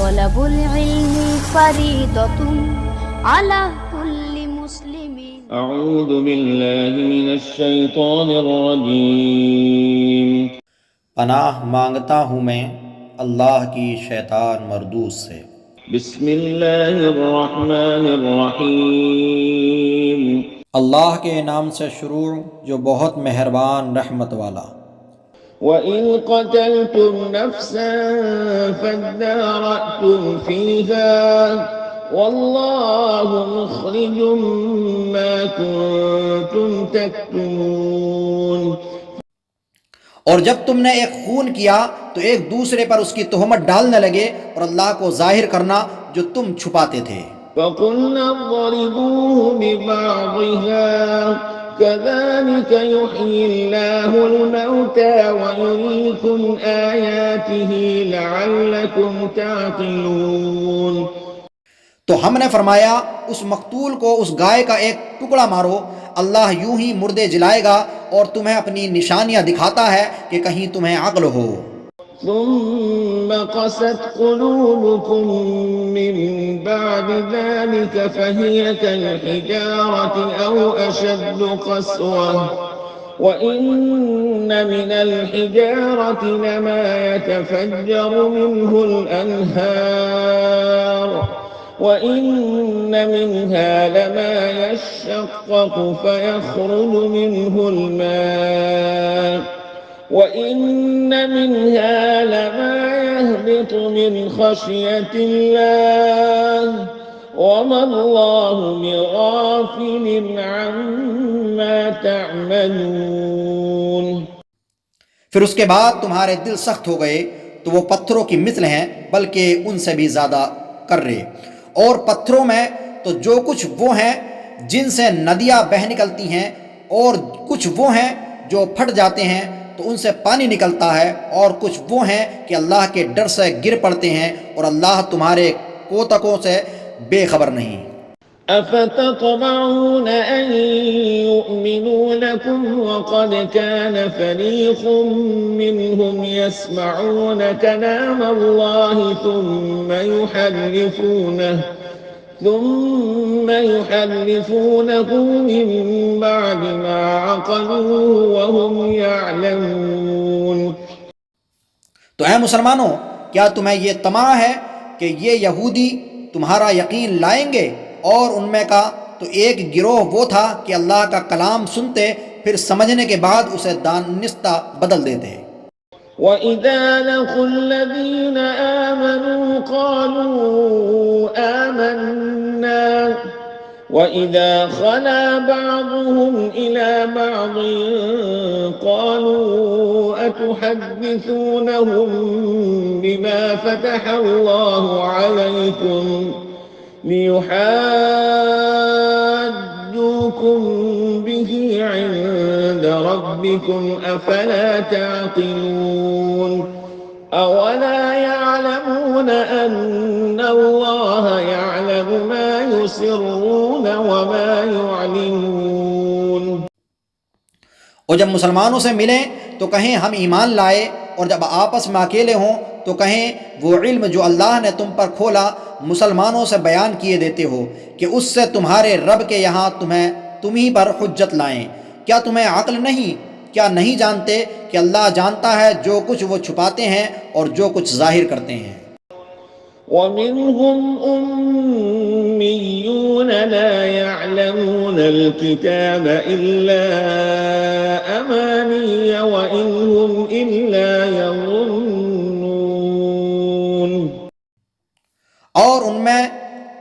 তলাবুল ইলমি ফরিদাতুন আলা কুল্লি মুসলিমিন। أعوذ بالله من الشيطان الرجيم। पनाह मांगता हूँ मैं अल्लाह की शैतान मरदूस से। बिस्म इल्लाह अर्रहमान अर्रहीम। अल्लाह के नाम से शुरू जो बहुत मेहरबान रहमत वाला। वइन क़तलतुम नफ्सन फद्दारअतुम फ़ीहा वल्लाहु मुख़रिजुम मा कुन्तुम तक्तुमून। और जब तुमने एक खून किया तो एक दूसरे पर उसकी तोहमत डालने लगे और अल्लाह को जाहिर करना जो तुम छुपाते थे। फ़क़ुल्ना ज़रिबूहु बिबअज़िहा कज़ालिक युह्यिल्लाहुल मौता व युरीकुम आयातिही लअल्लकुम ताक़िलून। तो हमने फरमाया उस मकतूल को उस गाय का एक टुकड़ा मारो, अल्लाह यूं ही मुर्दे जिलाएगा और तुम्हें अपनी निशानियां दिखाता है कि कहीं तुम्हें अक्ल हो। ثم قست قلوبكم من بعد ذلك فهي كالحجارة أو أشد قسوة وإن من الحجارة لما يتفجر منه الأنهار وإن منها لما يشقق فيخرج منه الماء وإن منها لما يهبط من خشية الله وما الله بغافل عما تعملون। फिर उसके बाद तुम्हारे दिल सख्त हो गए तो वो पत्थरों की मिस्ल हैं, बल्कि उनसे भी ज़्यादा कर्रे। और पत्थरों में तो जो कुछ वो हैं जिनसे नदियाँ बह निकलती हैं, और कुछ वो हैं जो फट जाते हैं तो उनसे पानी निकलता है, और कुछ वो हैं कि अल्लाह के डर से गिर पड़ते हैं और अल्लाह तुम्हारे कोतकों से बेखबर नहीं। أفتطمعون أن يؤمنوا لكم وقد كان فريق منهم يسمعون كلام الله ثم يحرفونه من بعد ما عقلوه وهم يعلمون। तो ऐ मुसलमानों, क्या तुम्हें ये तमा है कि ये यहूदी तुम्हारा यकीन लाएंगे? और उनमें का तो एक गिरोह वो था कि अल्लाह का कलाम सुनते फिर समझने के बाद उसे दानिस्ता बदल देते। وَإِذَا لَقُوا الَّذِينَ آمَنُوا قَالُوا آمَنَّا وَإِذَا خَلَا بَعْضُهُمْ إِلَى بَعْضٍ قَالُوا أَتُحَدِّثُونَهُم بِمَا فَتَحَ اللَّهُ عَلَيْكُمْ لِيُحَاجُّوكُم بِهِ عِندَ رَبِّكُمْ أَفَلَا تَعْقِلُونَ أَوَلَا يَعْلَمُونَ أَنَّ اللَّهَ يَعْلَمُ مَا يُسِرُّونَ وَمَا يُعْلِنُونَ। और जब मुसलमानों से मिलें तो कहें हम ईमान लाए, और जब आपस में अकेले हों तो कहें वो इल्म जो अल्लाह ने तुम पर खोला मुसलमानों से बयान किए देते हो कि उससे तुम्हारे रब के यहाँ तुम ही पर हुज्जत लाएं। क्या तुम्हें अक्ल नहीं? क्या नहीं जानते कि अल्लाह जानता है जो कुछ वो छुपाते हैं और जो कुछ जाहिर करते हैं। وَمِنْهُمْ أُمِّيُّونَ لَا يَعْلَمُونَ الْكِتَابَ إِلَّا أَمَانِيَّ وَإِنْ هُمْ إِلَّا يَظُنُّونَ। और उनमें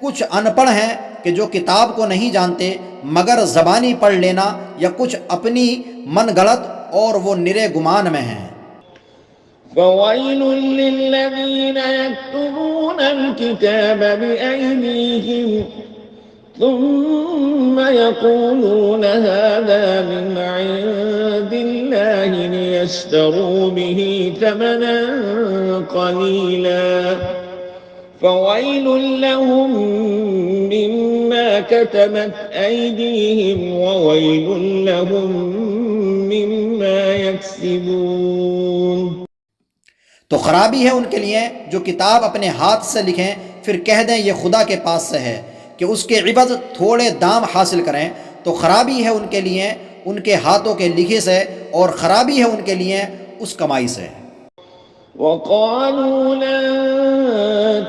कुछ अनपढ़ हैं कि जो किताब को नहीं जानते मगर ज़बानी पढ़ लेना या कुछ अपनी मन गलत, और वो निरे गुमान में हैं। فَوَيْلٌ لِّلَّذِينَ يَكْتُبُونَ الْكِتَابَ بِأَيْدِيهِمْ ثُمَّ يَقُولُونَ هَذَا مِنْ عِندِ اللَّهِ لِيَشْتَرُوا بِهِ ثَمَنًا قَلِيلًا فَوَيْلٌ لَّهُم مِّمَّا كَتَبَتْ أَيْدِيهِمْ وَوَيْلٌ لَّهُم مِّمَّا يَكْسِبُونَ। तो खराबी है उनके लिए जो किताब अपने हाथ से लिखें फिर कह दें ये खुदा के पास से है कि उसके इवज़ थोड़े दाम हासिल करें। तो खराबी है उनके लिए उनके हाथों के लिखे से और खराबी है उनके लिए उस कमाई से। وقالوا لن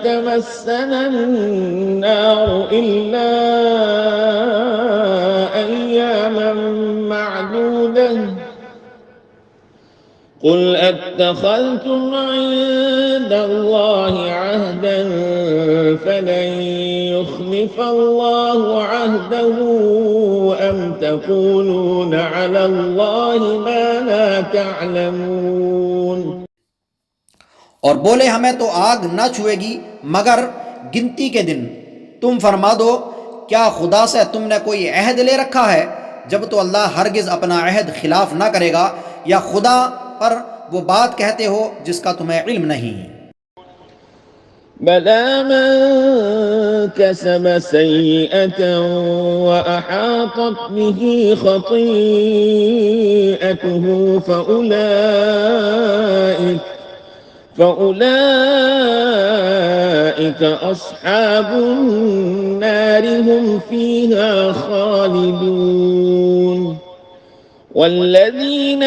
تمسنا النار إلا أياما معدودة قل أتخذتم عند الله عهدا فلن يخلف الله عهده أم تقولون على الله ما لا تعلمون। और बोले हमें तो आग न छुएगी मगर गिनती के दिन। तुम फरमा दो क्या खुदा से तुमने कोई अहद ले रखा है जब तो अल्लाह हरगिज़ अपना अहद खिलाफ ना करेगा, या खुदा पर वो बात कहते हो जिसका तुम्हें इल्म नहीं। बला मन कसब सय्यअतन व अहातत बिही खतीअतुहु فأولئك أصحاب النار هم فيها خالدون والذين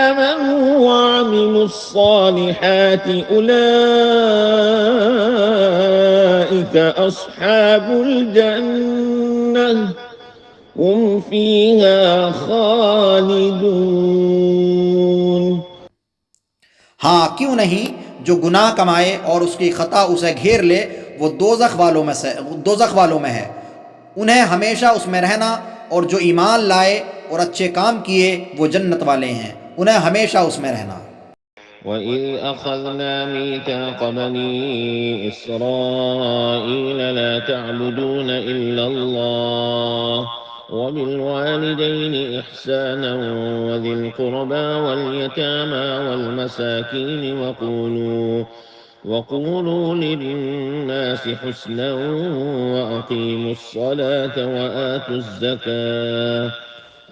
آمنوا وعملوا الصالحات أولئك أصحاب الجنة هم فيها خالدون। हाँ क्यों नहीं, जो गुनाह कमाए और उसकी खता उसे घेर ले वो दोज़ख वालों में है, उन्हें हमेशा उसमें रहना, और जो ईमान लाए और अच्छे काम किए वो जन्नत वाले हैं, उन्हें हमेशा उसमें रहना। وَإِذْ أَخَذْنَا مِيثَاقَ بَنِي إِسْرَائِيلَ لَا تَعْبُدُونَ إِلَّا اللَّهَ وَبِالْوَالِدَيْنِ إِحْسَانًا وَذِي الْقُرْبَى وَالْيَتَامَى وَالْمَسَاكِينِ وقولوا للناس حسنا وأقيموا الصلاة وآتوا الزكاة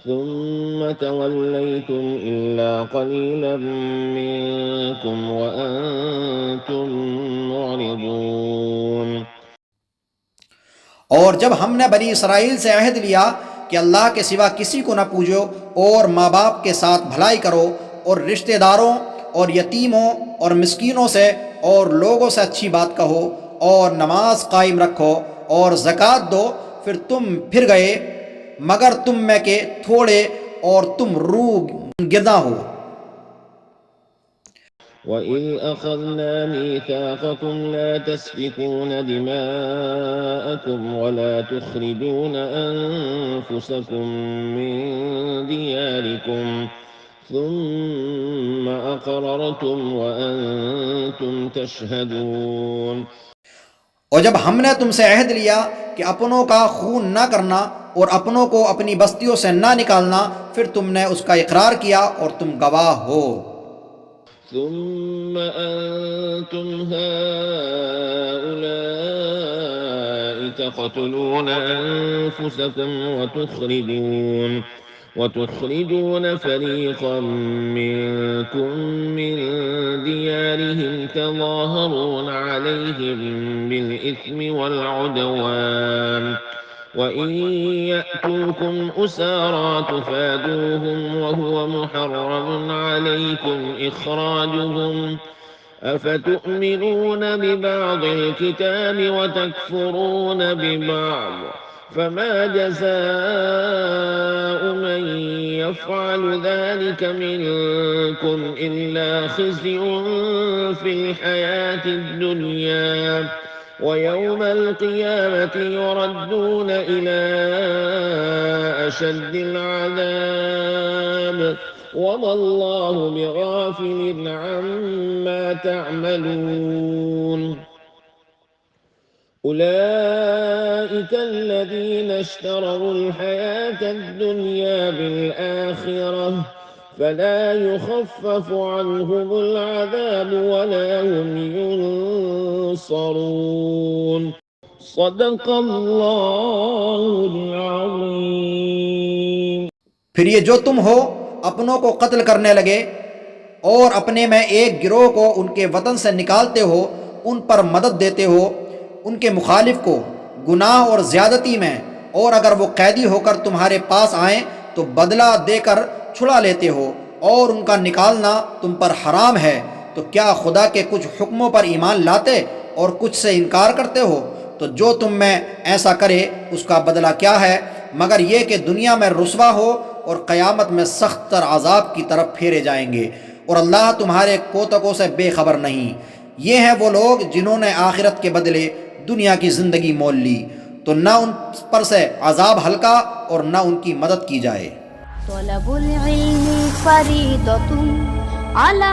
ثم توليتم إلا قليلا منكم وأنتم معرضون। और जब हमने बनी इसराइल से अहद लिया कि अल्लाह के सिवा किसी को न पूजो और माँ बाप के साथ भलाई करो और रिश्तेदारों और यतीमों और मिस्कीनों से और लोगों से अच्छी बात कहो और नमाज कायम रखो और ज़कात दो, फिर तुम फिर गए मगर तुम में के थोड़े और तुम रूह गिरदा हो। وَإِذْ أَخَذْنَا مِيثَاقَكُمْ لَا تَسْفِكُونَ دِمَاءَكُمْ وَلَا تُخْرِجُونَ أَنفُسَكُم مِّن دِيَارِكُمْ ثُمَّ أَقْرَرْتُمْ وَأَنتُمْ تَشْهَدُونَ। और जब हमने तुमसे अहद लिया कि अपनों का खून ना करना और अपनों को अपनी बस्तियों से ना निकालना, फिर तुमने उसका इकरार किया और तुम गवाह हो। ثم أنتم هؤلاء تقتلون أنفسكم وتخرجون فريقا منكم من ديارهم تظاهرون عليهم بالإثم والعدوان وإن يأتوكم أسارى تفادوهم وهو محرم عليكم إخراجهم أفتؤمنون ببعض الكتاب وتكفرون ببعض فما جزاء من يفعل ذلك منكم إلا خزي في الحياة الدنيا ويوم القيامة يردون إلى أشد العذاب وما الله بغافل عما تعملون. أولئك الذين اشتروا الحياة الدنيا بالآخرة فلا يخفف عنهم العذاب ولا هم ينصرون. صدق الله العظيم. फिर ये जो तुम हो अपनों को कत्ल करने लगे और अपने में एक गिरोह को उनके वतन से निकालते हो, उन पर मदद देते हो, उनके मुखालिफ को गुनाह और ज़्यादती में, और अगर वो कैदी होकर तुम्हारे पास आएँ तो बदला देकर छुड़ा लेते हो और उनका निकालना तुम पर हराम है, तो क्या खुदा के कुछ हुक्मों पर ईमान लाते और कुछ से इनकार करते हो? तो जो तुम में ऐसा करे उसका बदला क्या है मगर ये कि दुनिया में रुसवा हो और क़यामत में सख्त तर अज़ाब की तरफ फेरे जाएंगे, और अल्लाह तुम्हारे कोतकों से बेखबर नहीं। ये हैं वो लोग जिन्होंने आखिरत के बदले दुनिया की ज़िंदगी मोल ली, तो न उन पर से अज़ाब हल्का और न उनकी मदद की जाए। तलबुल इल्मी फरीदतुन अला